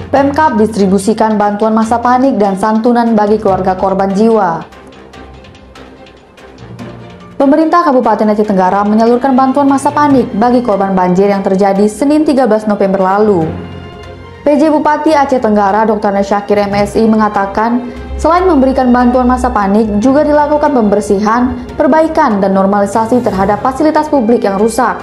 Pemkab distribusikan bantuan masa panik dan santunan bagi keluarga korban jiwa. Pemerintah Kabupaten Aceh Tenggara menyalurkan bantuan masa panik bagi korban banjir yang terjadi Senin 13 November lalu. PJ Bupati Aceh Tenggara Dr. Syakir MSI mengatakan, selain memberikan bantuan masa panik, juga dilakukan pembersihan, perbaikan, dan normalisasi terhadap fasilitas publik yang rusak.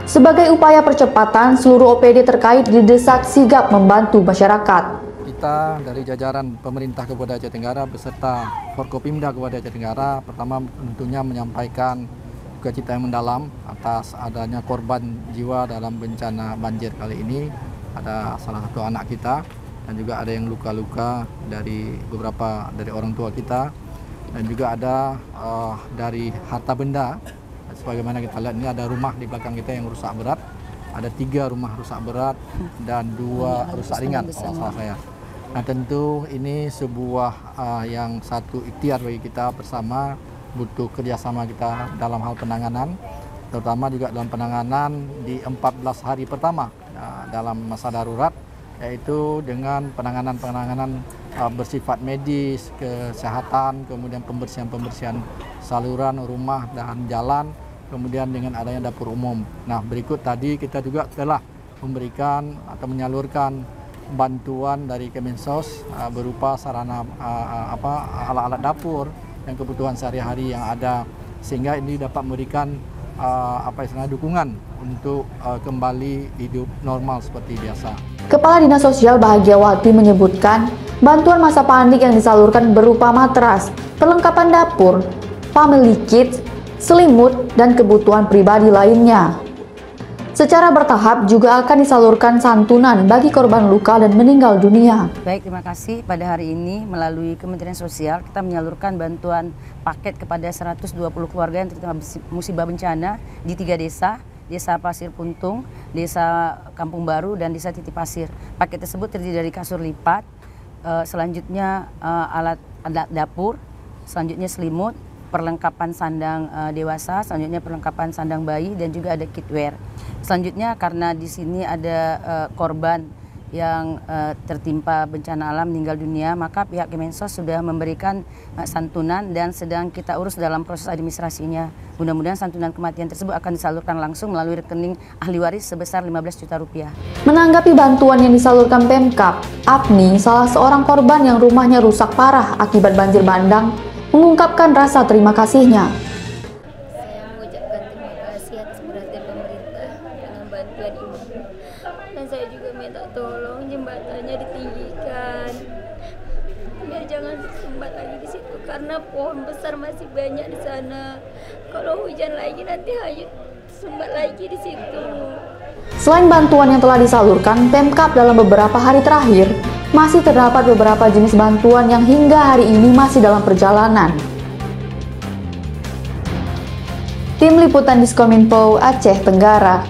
Sebagai upaya percepatan, seluruh OPD terkait didesak sigap membantu masyarakat. Kita dari jajaran pemerintah Kabupaten Aceh Tenggara beserta Forkopimda Kabupaten Aceh Tenggara pertama tentunya menyampaikan duka cita yang mendalam atas adanya korban jiwa dalam bencana banjir kali ini. Ada salah satu anak kita dan juga ada yang luka-luka dari beberapa dari orang tua kita dan juga ada dari harta benda. Sebagaimana kita lihat ini ada rumah di belakang kita yang rusak berat, ada 3 rumah rusak berat dan 2 rusak ringan kalau salah saya. Nah tentu ini sebuah yang satu ikhtiar bagi kita bersama, butuh kerjasama kita dalam hal penanganan, terutama juga dalam penanganan di 14 hari pertama dalam masa darurat, yaitu dengan penanganan bersifat medis, kesehatan, kemudian pembersihan saluran, rumah dan jalan, kemudian dengan adanya dapur umum. Nah berikut tadi kita juga telah memberikan atau menyalurkan bantuan dari Kemensos berupa sarana alat-alat dapur dan kebutuhan sehari-hari yang ada, sehingga ini dapat memberikan dukungan untuk kembali hidup normal seperti biasa. Kepala Dinas Sosial Bahagiawati menyebutkan, bantuan masa panik yang disalurkan berupa matras, perlengkapan dapur, family kit, selimut, dan kebutuhan pribadi lainnya. Secara bertahap juga akan disalurkan santunan bagi korban luka dan meninggal dunia. Baik, terima kasih. Pada hari ini melalui Kementerian Sosial kita menyalurkan bantuan paket kepada 120 keluarga yang terkena musibah bencana di 3 desa, Desa Pasir Puntung, Desa Kampung Baru, dan Desa Titi Pasir. Paket tersebut terdiri dari kasur lipat, selanjutnya alat dapur, selanjutnya selimut, perlengkapan sandang dewasa, selanjutnya perlengkapan sandang bayi, dan juga ada kitwear. Selanjutnya karena di sini ada korban yang tertimpa bencana alam meninggal dunia, maka pihak Kemensos sudah memberikan santunan dan sedang kita urus dalam proses administrasinya. Mudah-mudahan santunan kematian tersebut akan disalurkan langsung melalui rekening ahli waris sebesar 15 juta rupiah. Menanggapi bantuan yang disalurkan Pemkab, Apni, salah seorang korban yang rumahnya rusak parah akibat banjir bandang, mengungkapkan rasa terima kasihnya. Saya mengucapkan terima kasih atas perhatian pemerintah dengan bantuan ini. Dan saya juga minta tolong jembatannya ditinggikan. Biar jangan sumbat lagi di situ karena pohon besar masih banyak di sana. Kalau hujan lagi nanti hanyut sumbat lagi di situ. Selain bantuan yang telah disalurkan, Pemkab dalam beberapa hari terakhir masih terdapat beberapa jenis bantuan yang hingga hari ini masih dalam perjalanan. Tim Liputan Diskominfo Aceh Tenggara.